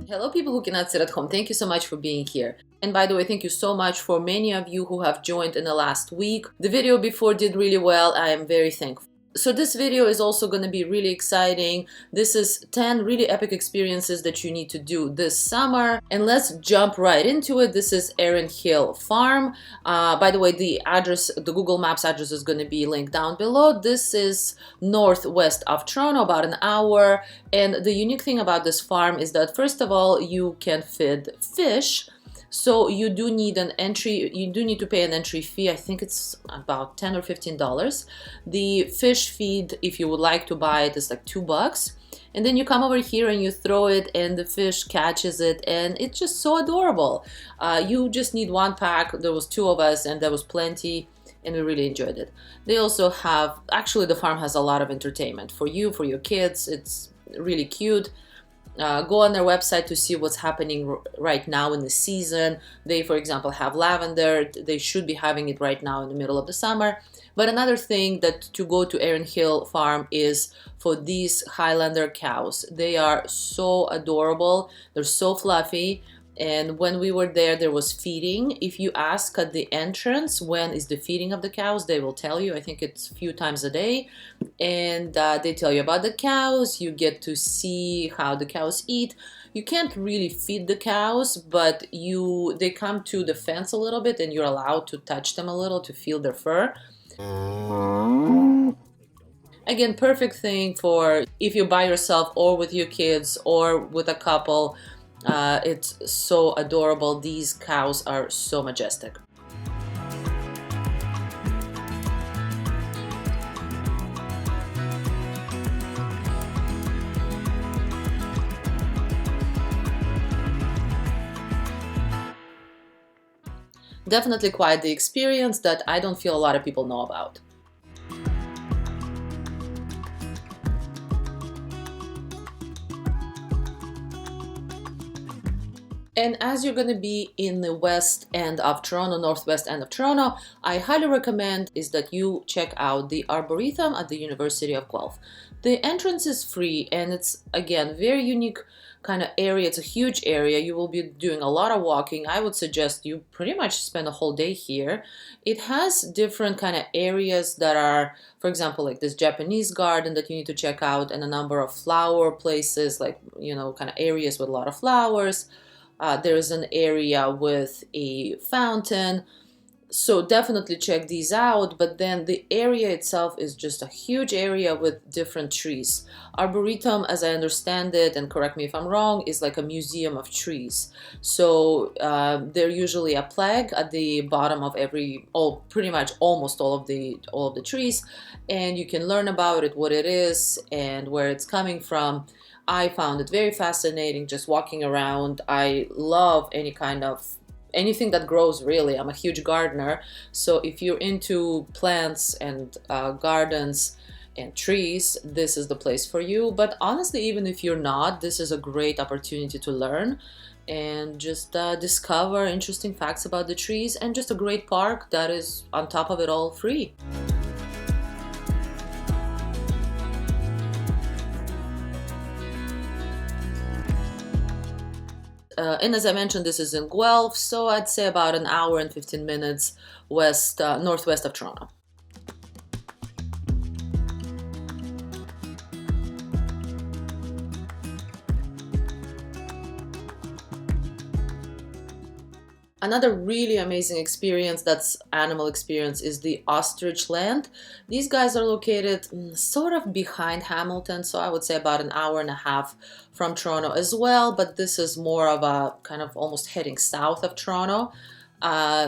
Hello, people who cannot sit at home. Thank you so much for being here. And by the way, thank you so much for many of you who have joined in the last week. The video before did really well. I am very thankful. So this video is also going to be really exciting. This is 10 really epic experiences that you need to do this summer. And let's jump right into it. This is Erin Hill Farm. By the way, the address, the Google Maps address is going to be linked down below. This is northwest of Toronto, about an hour. And the unique thing about this farm is that, first of all, you can feed fish. So you do need an entry, you do need to pay an entry fee. I think it's about $10 or $15. The fish feed, if you would like to buy it, is like $2. And then you come over here and you throw it and the fish catches it, and it's just so adorable. You just need one pack. There was 2 of us and there was plenty, and we really enjoyed it. They also have, actually the farm has a lot of entertainment for you, for your kids. It's really cute. Go on their website to see what's happening right now in the season. They, for example, have lavender. They should be having it right now in the middle of the summer. But another thing that to go to Erin Hill Farm is for these Highlander cows. They are so adorable. They're so fluffy. And when we were there, there was feeding. If you ask at the entrance when is the feeding of the cows, they will tell you. I think it's a few times a day. And they tell you about the cows. You get to see how the cows eat. You can't really feed the cows, but they come to the fence a little bit and you're allowed to touch them a little to feel their fur. Again, perfect thing for if you're by yourself or with your kids or with a couple. It's so adorable. These cows are so majestic. Definitely quite the experience that I don't feel a lot of people know about. And as you're going to be in the west end of Toronto, northwest end of Toronto, I highly recommend is that you check out the Arboretum at the University of Guelph. The entrance is free and it's, again, very unique kind of area. It's a huge area. You will be doing a lot of walking. I would suggest you pretty much spend a whole day here. It has different kind of areas that are, for example, like this Japanese garden that you need to check out, and a number of flower places, like, you know, kind of areas with a lot of flowers. There's an area with a fountain, so definitely check these out. But then the area itself is just a huge area with different trees. Arboretum, as I understand it, and correct me if I'm wrong, is like a museum of trees. So they're usually a plaque at the bottom of pretty much almost all of the trees, and you can learn about it, what it is, and where it's coming from. I found it very fascinating just walking around. I love anything that grows, really. I'm a huge gardener. So if you're into plants and gardens and trees, this is the place for you. But honestly, even if you're not, this is a great opportunity to learn and just discover interesting facts about the trees, and just a great park that is, on top of it all, free. And as I mentioned, this is in Guelph, so I'd say about an hour and 15 minutes northwest of Toronto. Another really amazing experience that's animal experience is the Ostrich Land. These guys are located sort of behind Hamilton, so I would say about an hour and a half from Toronto as well, but this is more of a kind of almost heading south of Toronto.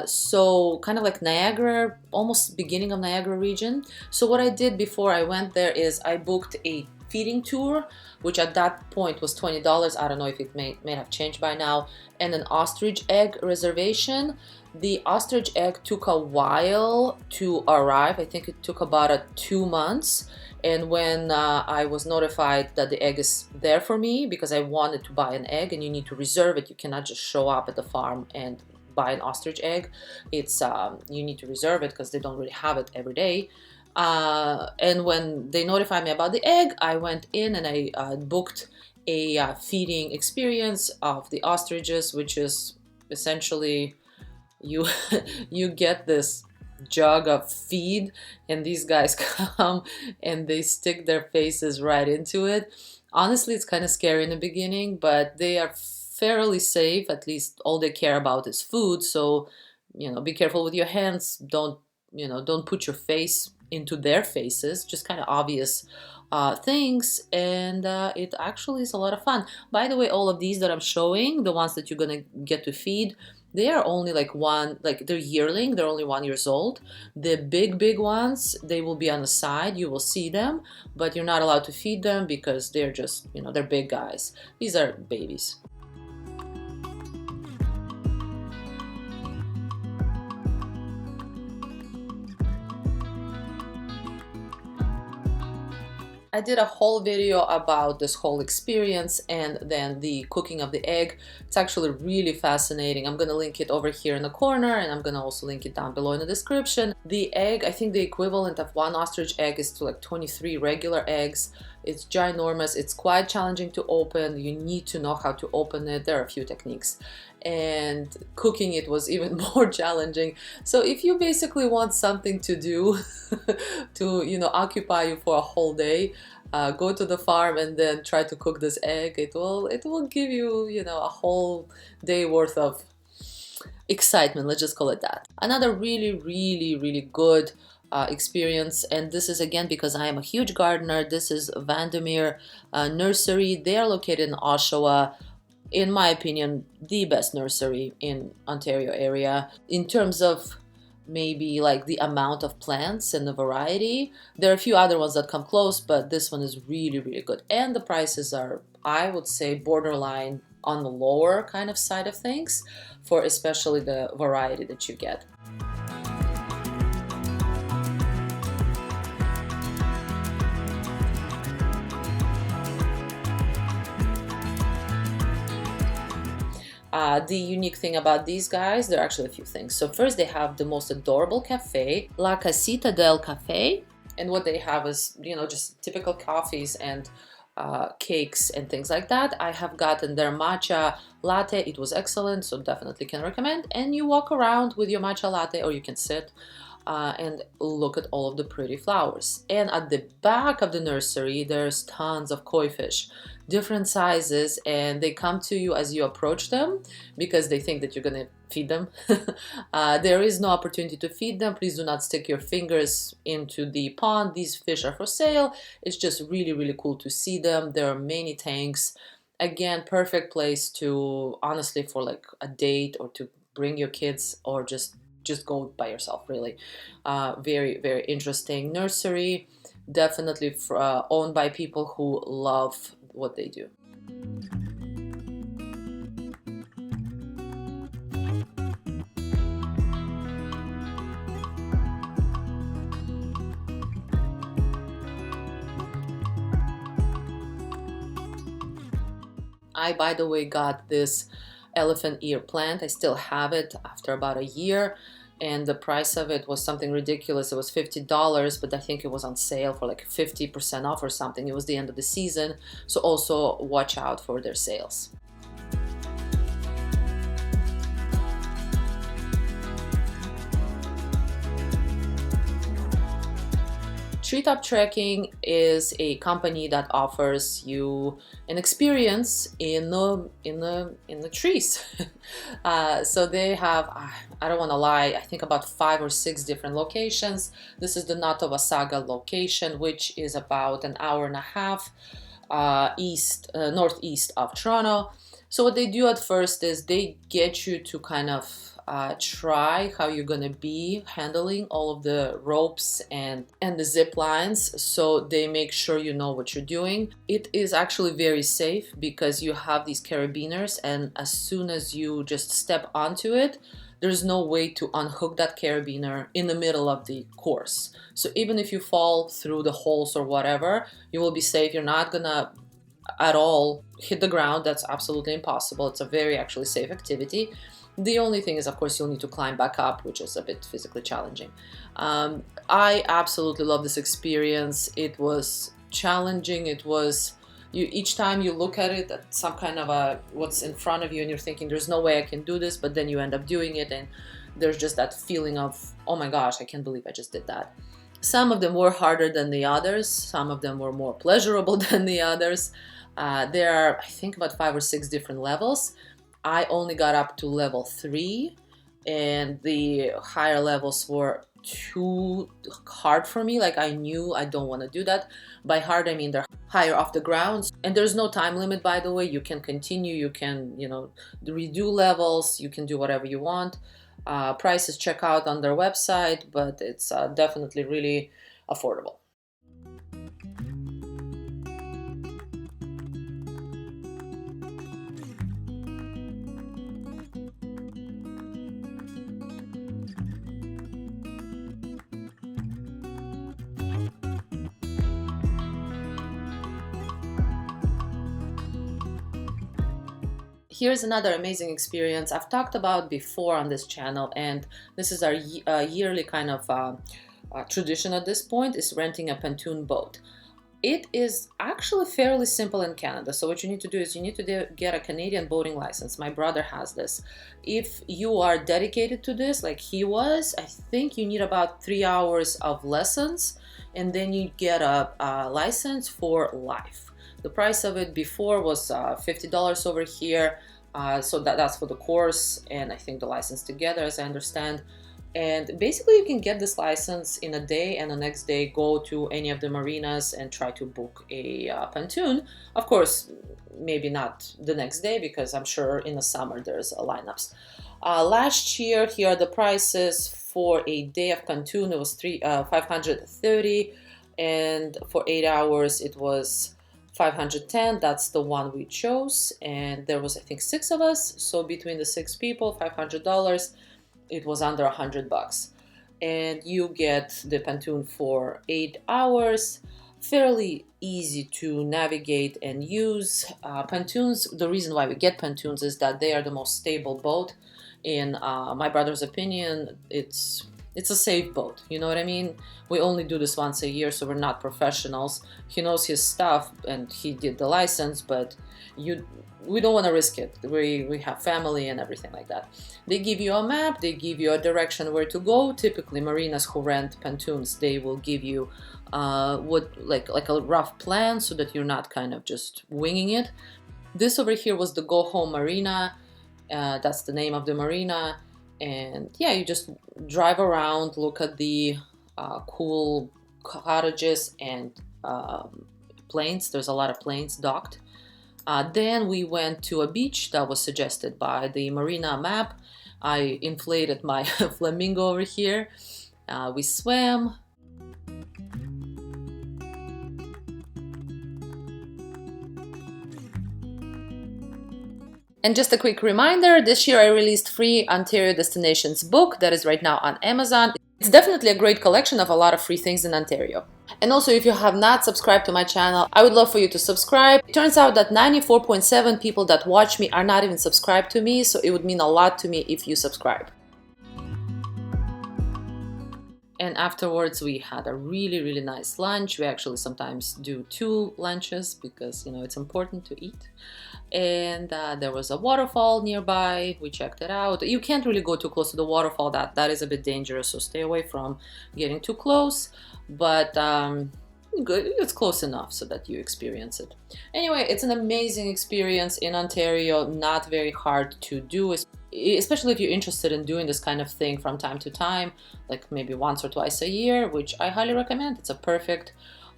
So kind of like Niagara, almost beginning of Niagara region. So what I did before I went there is I booked a feeding tour, which at that point was $20. I don't know if it may have changed by now, and an ostrich egg reservation. The ostrich egg took a while to arrive. I think it took about 2 months. And when I was notified that the egg is there for me, because I wanted to buy an egg, and you need to reserve it. You cannot just show up at the farm and buy an ostrich egg. It's you need to reserve it because they don't really have it every day. And when they notified me about the egg, I went in and I booked a feeding experience of the ostriches, which is essentially you you get this jug of feed and these guys come and they stick their faces right into it. Honestly, it's kind of scary in the beginning, but they are fairly safe. At least all they care about is food. So, be careful with your hands. Don't put your face into their faces. Just kind of obvious things. And it actually is a lot of fun. By the way, all of these that I'm showing, the ones that you're gonna get to feed, they are only they're yearling, they're only 1 year old. The big ones, they will be on the side, you will see them, but you're not allowed to feed them because they're just, they're big guys. These are babies. I did a whole video about this whole experience and then the cooking of the egg. It's actually really fascinating. I'm gonna link it over here in the corner, and I'm gonna also link it down below in the description. The egg, I think the equivalent of 1 ostrich egg is to like 23 regular eggs. It's ginormous. It's quite challenging to open. You need to know how to open it. There are a few techniques. And cooking it was even more challenging. So if you basically want something to do to occupy you for a whole day, go to the farm and then try to cook this egg. It will give you a whole day worth of excitement, let's just call it that. Another really good experience, and this is again because I am a huge gardener. This is Vandermeer Nursery. They are located in Oshawa. In my opinion, the best nursery in Ontario area in terms of maybe like the amount of plants and the variety. There are a few other ones that come close, but this one is really good, and the prices are, I would say, borderline on the lower kind of side of things for especially the variety that you get. The unique thing about these guys, there are actually a few things. So first, they have the most adorable cafe, La Casita del Cafe, and what they have is, just typical coffees and cakes and things like that. I have gotten their matcha latte. It was excellent, so definitely can recommend. And you walk around with your matcha latte, or you can sit and look at all of the pretty flowers. And at the back of the nursery, there's tons of koi fish, different sizes, and they come to you as you approach them because they think that you're gonna feed them. There is no opportunity to feed them. Please do not stick your fingers into the pond. These fish are for sale. It's just really cool to see them. There are many tanks. Again, perfect place to, honestly, for like a date or to bring your kids, or just go by yourself, really. Very interesting nursery. Definitely owned by people who love what they do. I, by the way, got this elephant ear plant. I still have it after about a year, and the price of it was something ridiculous. It was $50, but I think it was on sale for like 50% off or something. It was the end of the season, so also watch out for their sales. Treetop Trekking is a company that offers you an experience in the trees. So they have, I don't want to lie, I think about 5 or 6 different locations. This is the Nottowassaga location, which is about an hour and a half northeast of Toronto. So what they do at first is they get you to kind of try how you're gonna be handling all of the ropes and the zip lines, so they make sure you know what you're doing. It is actually very safe because you have these carabiners, and as soon as you just step onto it, there's no way to unhook that carabiner in the middle of the course. So even if you fall through the holes or whatever, you will be safe. You're not gonna at all hit the ground. That's absolutely impossible. It's a very actually safe activity. The only thing is, of course, you'll need to climb back up, which is a bit physically challenging. I absolutely love this experience. It was challenging. It was each time you look at it, at some kind of what's in front of you, and you're thinking there's no way I can do this, but then you end up doing it, and there's just that feeling of, oh my gosh, I can't believe I just did that. Some of them were harder than the others. Some of them were more pleasurable than the others. There are, I think, about 5 or 6 different levels. I only got up to level 3, and the higher levels were too hard for me. Like, I knew I don't want to do that. By hard, I mean they're higher off the ground, and there's no time limit, by the way. You can continue, you can, you know, redo levels, you can do whatever you want. Prices check out on their website, but it's definitely really affordable. Here's another amazing experience I've talked about before on this channel, and this is our yearly kind of tradition at this point, is renting a pontoon boat. It is actually fairly simple in Canada. So what you need to do is you need to get a Canadian boating license. My brother has this. If you are dedicated to this, like he was, I think you need about 3 hours of lessons, and then you get a license for life. The price of it before was $50 over here, so that's for the course and I think the license together, as I understand. And basically you can get this license in a day, and the next day go to any of the marinas and try to book a pontoon. Of course, maybe not the next day, because I'm sure in the summer there's lineups. Last year, here are the prices for a day of pontoon. It was $530, and for 8 hours it was $510. That's the one we chose, and there was, I think, 6 of us, so between the 6 people, $500, it was under $100. And you get the pontoon for 8 hours. Fairly easy to navigate and use. Pontoons, the reason why we get pontoons is that they are the most stable boat. In my brother's opinion, it's a safe boat, you know what I mean? We only do this once a year, so we're not professionals. He knows his stuff and he did the license, but we don't want to risk it. We have family and everything like that. They give you a map, they give you a direction where to go. Typically marinas who rent pontoons, they will give you like a rough plan, so that you're not kind of just winging it. This over here was the Go Home Marina. That's the name of the marina. And yeah, you just drive around, look at the cool cottages and planes. There's a lot of planes docked. Then we went to a beach that was suggested by the marina map. I inflated my flamingo over here. We swam. And just a quick reminder, this year I released free Ontario Destinations book that is right now on Amazon. It's definitely a great collection of a lot of free things in Ontario. And also, if you have not subscribed to my channel, I would love for you to subscribe. It turns out that 94.7 people that watch me are not even subscribed to me, so it would mean a lot to me if you subscribe. And afterwards we had a really nice lunch. We actually sometimes do 2 lunches because, you know, it's important to eat. And there was a waterfall nearby. We checked it out. You can't really go too close to the waterfall. That is a bit dangerous, so stay away from getting too close. But good, it's close enough so that you experience it. Anyway, it's an amazing experience in Ontario. Not very hard to do, especially if you're interested in doing this kind of thing from time to time, like maybe once or twice a year, which I highly recommend. It's a perfect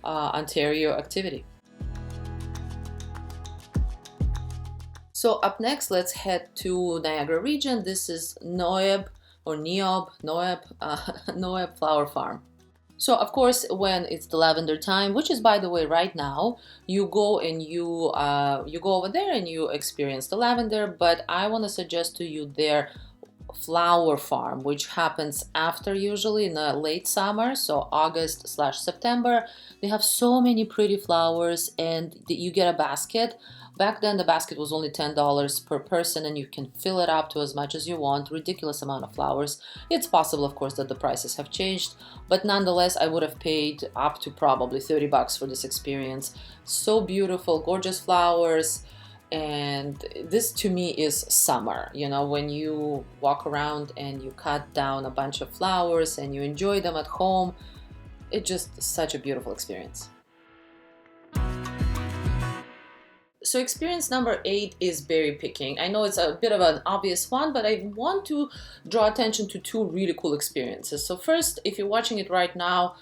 Ontario activity. So up next, let's head to Niagara region. This is Neob Flower Farm. So of course, when it's the lavender time, which is, by the way, right now, you go and you go over there and you experience the lavender. But I want to suggest to you there Flower Farm, which happens after, usually in the late summer, so August/September. They have so many pretty flowers, and you get a basket. Back then the basket was only $10 per person, and you can fill it up to as much as you want. Ridiculous amount of flowers. It's possible, of course, that the prices have changed, but nonetheless I would have paid up to probably $30 for this experience. So beautiful, gorgeous flowers. And this to me is summer, you know, when you walk around and you cut down a bunch of flowers and you enjoy them at home. It's just such a beautiful experience. So experience number 8 is berry picking. I know it's a bit of an obvious one, but I want to draw attention to 2 really cool experiences. So first, if you're watching it right now,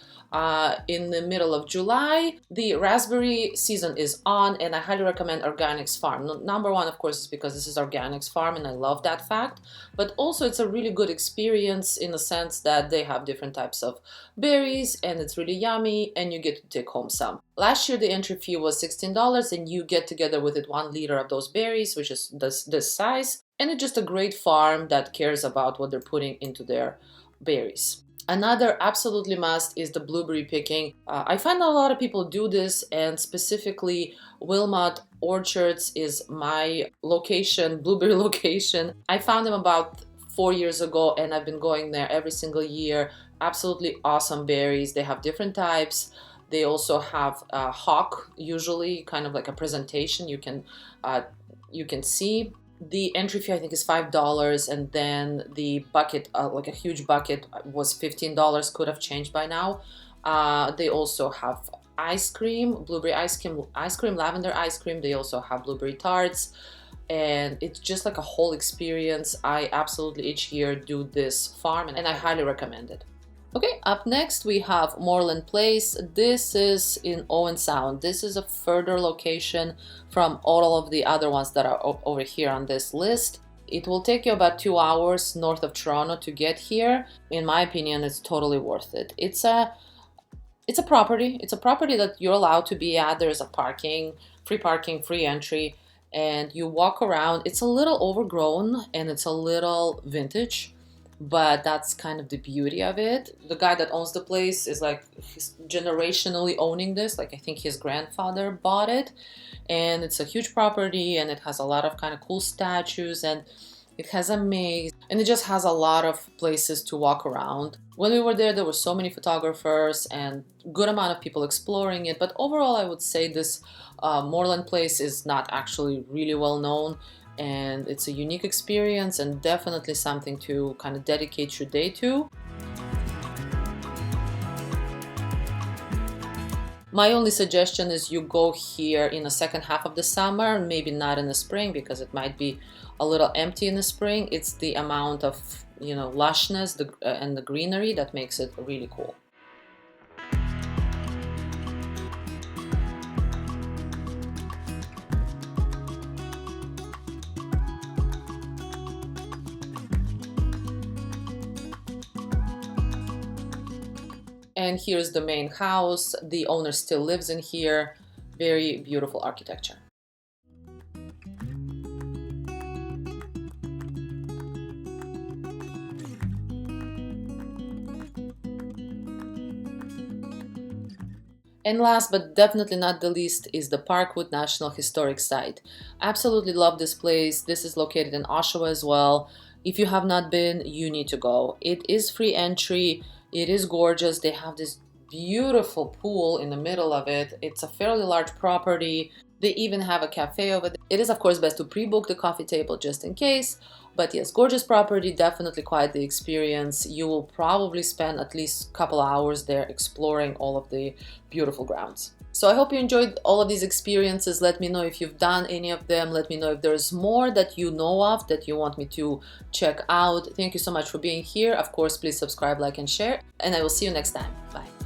in the middle of July, the raspberry season is on, and I highly recommend Organics Farm. Number one, of course, is because this is Organics Farm and I love that fact, but also it's a really good experience in the sense that they have different types of berries and it's really yummy and you get to take home some. Last year the entry fee was $16 and you get together with it 1 liter of those berries, which is this size, and it's just a great farm that cares about what they're putting into their berries. Another absolutely must is the blueberry picking. I find a lot of people do this, and specifically Wilmont Orchards is my location, blueberry location. I found them about 4 years ago and I've been going there every single year. Absolutely awesome berries. They have different types. They also have hawk, usually kind of like a presentation you can see. The entry fee I think is $5, and then the bucket, like a huge bucket, was $15. Could have changed by now. They also have ice cream, blueberry ice cream, lavender ice cream. They also have blueberry tarts, and it's just like a whole experience. I absolutely each year do this farm, and I highly recommend it. Okay, up next we have Morland Place. This is in Owen Sound. This is a further location from all of the other ones that are over here on this list. It will take you about 2 hours north of Toronto to get here. In my opinion, it's totally worth it. It's a property. It's a property that you're allowed to be at. There's a parking, free entry, and you walk around. It's a little overgrown and it's a little vintage, but that's kind of the beauty of it. The guy that owns the place is like, he's generationally owning this. Like I think his grandfather bought it, and it's a huge property and it has a lot of kind of cool statues, and it has a maze, and it just has a lot of places to walk around. When we were there were so many photographers and good amount of people exploring it, but overall I would say this Morland Place is not actually really well known. And it's a unique experience and definitely something to kind of dedicate your day to. My only suggestion is you go here in the second half of the summer, maybe not in the spring because it might be a little empty in the spring. It's the amount of, you know, lushness and the greenery that makes it really cool. And here's the main house. The owner still lives in here. Very beautiful architecture. And last but definitely not the least is the Parkwood National Historic Site. Absolutely love this place. This is located in Oshawa as well. If you have not been, you need to go. It is free entry. It is gorgeous. They have this beautiful pool in the middle of it. It's a fairly large property. They even have a cafe over there. It is of course best to pre-book the coffee table just in case. But yes, gorgeous property, definitely quite the experience. You will probably spend at least a couple hours there exploring all of the beautiful grounds. So I hope you enjoyed all of these experiences. Let me know if you've done any of them. Let me know if there's more that you know of that you want me to check out. Thank you so much for being here. Of course, please subscribe, like, and share. And I will see you next time. Bye.